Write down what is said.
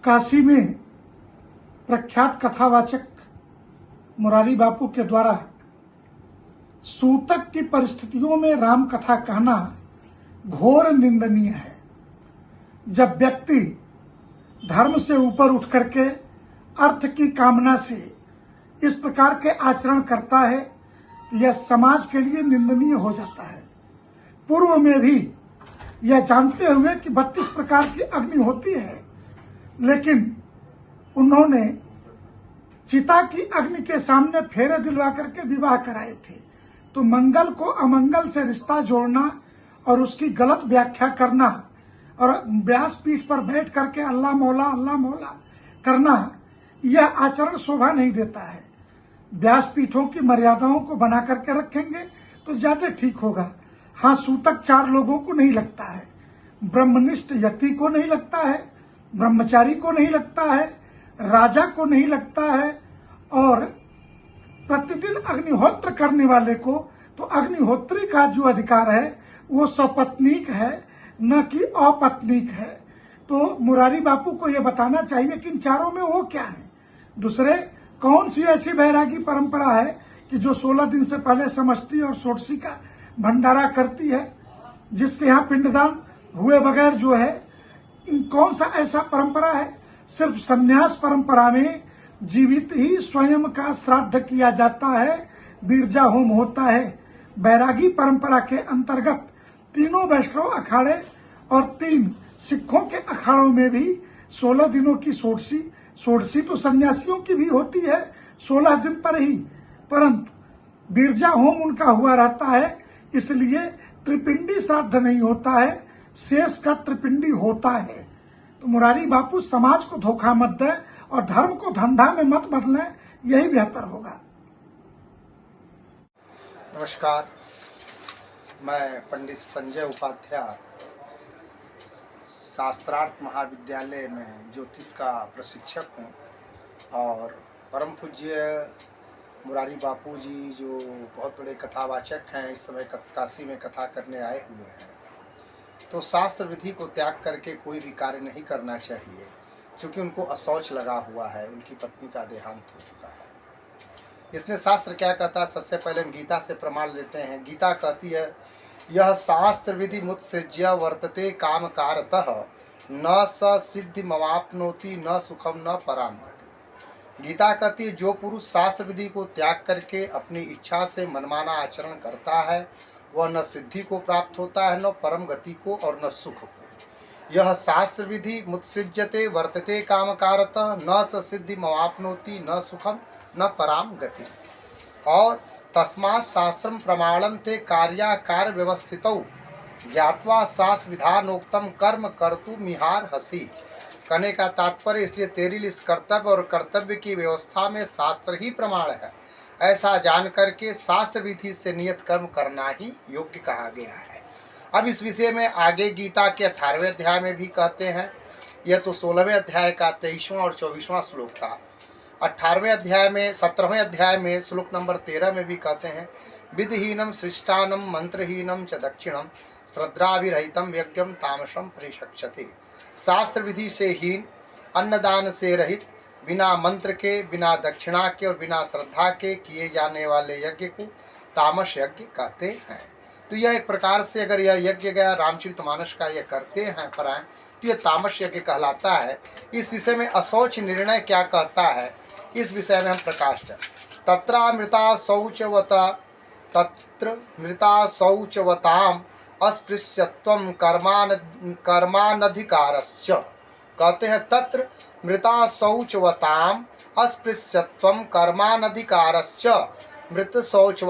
काशी में प्रख्यात कथावाचक मुरारी बापू के द्वारा सूतक की परिस्थितियों में राम कथा कहना घोर निंदनीय है। जब व्यक्ति धर्म से ऊपर उठ करके अर्थ की कामना से इस प्रकार के आचरण करता है, यह समाज के लिए निंदनीय हो जाता है। पूर्व में भी यह जानते हुए कि 32 प्रकार की अग्नि होती है, लेकिन उन्होंने चिता की अग्नि के सामने फेरे दिलवा करके विवाह कराए थे। तो मंगल को अमंगल से रिश्ता जोड़ना और उसकी गलत व्याख्या करना और व्यासपीठ पर बैठ करके अल्लाह मौला करना, यह आचरण शोभा नहीं देता है। व्यासपीठों की मर्यादाओं को बना करके रखेंगे तो ज्यादा ठीक होगा। हाँ, सूतक 4 लोगों को नहीं लगता है, ब्रह्मनिष्ठ यति को नहीं लगता है, ब्रह्मचारी को नहीं लगता है, राजा को नहीं लगता है, और प्रतिदिन अग्निहोत्र करने वाले को तो अग्निहोत्री का जो अधिकार है वो सपत्नीक है, न कि अपत्नीक है। तो मुरारी बापू को यह बताना चाहिए कि इन चारों में वो क्या है। दूसरे, कौन सी ऐसी बैरागी परंपरा है कि जो 16 दिन से पहले समष्टि और षोडशी का भंडारा करती है, जिसके यहाँ पिंडदान हुए बगैर जो है, कौन सा ऐसा परंपरा है? सिर्फ संन्यास परंपरा में जीवित ही स्वयं का श्राद्ध किया जाता है, बीरजा होम होता है। बैरागी परंपरा के अंतर्गत तीनों वैष्णव अखाड़े और 3 सिखों के अखाड़ों में भी 16 दिनों की षोडशी तो सन्यासियों की भी होती है 16 दिन पर ही, परंतु बीरजा होम उनका हुआ रहता है, इसलिए त्रिपिंडी श्राद्ध नहीं होता है, शेष का त्रिपिंडी होता है। तो मुरारी बापू समाज को धोखा मत दें और धर्म को धंधा में मत बदलें, यही बेहतर होगा। नमस्कार, मैं पंडित संजय उपाध्याय शास्त्रार्थ महाविद्यालय में ज्योतिष का प्रशिक्षक हूँ और परम पूज्य मुरारी बापू जी जो बहुत बड़े कथावाचक हैं, इस समय काशी में कथा करने आए हुए हैं। तो शास्त्र विधि को त्याग करके कोई भी कार्य नहीं करना चाहिए, क्योंकि उनको अशौच लगा हुआ है, उनकी पत्नी का देहांत हो चुका है। इसमें शास्त्र क्या कहता है? सबसे पहले हम गीता से प्रमाण लेते हैं। गीता कहती है, यह शास्त्र विधि मुत्सृज्य वर्तते काम कारतः न स सिद्धि मवाप्नोति न सुखम न पराम गति। गीता कहती है, जो पुरुष शास्त्र विधि को त्याग करके अपनी इच्छा से मनमाना आचरण करता है, वह न सिद्धि को प्राप्त होता है, न परम गति को और न सुख को। यह शास्त्र विधि मुत्सृज्यते वर्तते काम कारतः न स सिद्धि मवाप्नोति न सुखम न पराम गति। और तस्मात् शास्त्रम प्रमाणम ते कार्याकार व्यवस्थितौ ज्ञात्वा शास्त्र विधानोक्तम कर्म कर्तु मिहार हसी। कहने का तात्पर्य, इसलिए तेरे लिए इस कर्तव्य और कर्तव्य की व्यवस्था में शास्त्र ही प्रमाण है, ऐसा जान करके शास्त्र विधि से नियत कर्म करना ही योग्य कहा गया है। अब इस विषय में आगे गीता के 18वें अध्याय में भी कहते हैं। यह तो 16वें अध्याय का 23वां और 24वां श्लोक था। 18वें अध्याय में 17वें अध्याय में श्लोक नंबर 13 में भी कहते हैं, विधिहीनम सृष्टानम मंत्रहीनम च दक्षिणम श्रद्धाभिरहितम यज्ञम तामसम परिशक्षते। शास्त्र विधि से हीन, अन्नदान से रहित, बिना मंत्र के, बिना दक्षिणा के और बिना श्रद्धा के किए जाने वाले यज्ञ को तामस यज्ञ कहते हैं। तो यह एक प्रकार से अगर यह यज्ञ गया रामचरितमानस का यह करते हैं परायण, तो यह तामस यज्ञ कहलाता है। इस विषय में अशौच निर्णय क्या कहता है, इस विषय में हम प्रकाश डालें। तत्र मृता शौचवताम अस्पृश्यत्वं कर्मानधिकारश्च। कहते हैं, तत्र मृता शौचवताम अस्पृश्यत्वं कर्मानधिकारश्च। मृत शौच